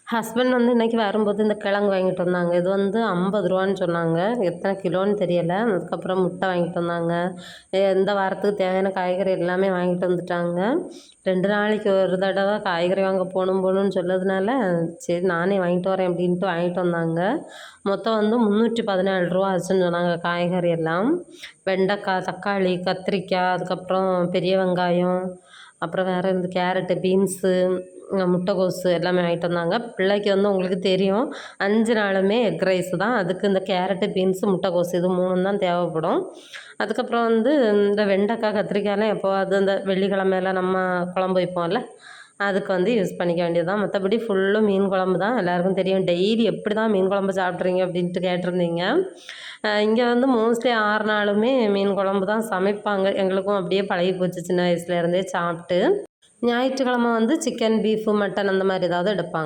Husband வந்து இன்னைக்கு வரும்போது இந்த கிழங்கு வாங்கிட்டு வந்தாங்க. இது வந்து ரூ. 50ன்னு சொன்னாங்க. எத்தனை கிலோன்னு தெரியல. அதுக்கப்புறம் முட்டை வாங்கிட்டு வந்தாங்க. இந்த வாரத்துக்கு தேவையான காய்கறி எல்லாமே வாங்கிட்டு வந்துட்டாங்க. 2 நாளைக்கு ஒரு தடவை காய்கறி வாங்க போணும்னு சொன்னதுனால, சரி நானே வாங்கிட்டு வரேன் அப்படின்ட்டு வாங்கிட்டு வந்தாங்க. மொத்தம் வந்து ரூ. 317 ஆச்சுன்னு சொன்னாங்க காய்கறி எல்லாம். வெண்டைக்காய், தக்காளி, கத்திரிக்காய், அதுக்கப்புறம் பெரிய வெங்காயம், அப்புறம் வேறு இந்த கேரட்டு, பீன்ஸு, முட்டைகோஸு எல்லாமே வாங்கிட்டு வந்தாங்க. பிள்ளைக்கு வந்து உங்களுக்கு தெரியும் 5 நாளுமே எக் ரைஸ் தான். அதுக்கு இந்த கேரட்டு, பீன்ஸு, முட்டைகோஸு இது 3ம் தான் தேவைப்படும். அதுக்கப்புறம் வந்து இந்த வெண்டைக்காய், கத்திரிக்காய்லாம் எப்போவாது இந்த வெள்ளிக்கிழமையில நம்ம குழம்பு வைப்போம்ல, அதுக்கு வந்து யூஸ் பண்ணிக்க வேண்டியது தான். மற்றபடி ஃபுல்லும் மீன் குழம்பு தான். எல்லாருக்கும் தெரியும் டெய்லி எப்படி தான் மீன் குழம்பு சாப்பிட்றீங்க அப்படின்ட்டு கேட்டிருந்தீங்க. இங்கே வந்து மோஸ்ட்லி 6 நாளுமே மீன் குழம்பு தான் சமைப்பாங்க. எங்களுக்கும் அப்படியே பழகி போச்சு சின்ன வயசுலேருந்தே சாப்பிட்டு. ஞாயிற்றுக்கிழமை வந்து சிக்கன், பீஃபு, மட்டன் அந்த மாதிரி ஏதாவது எடுப்பாங்க.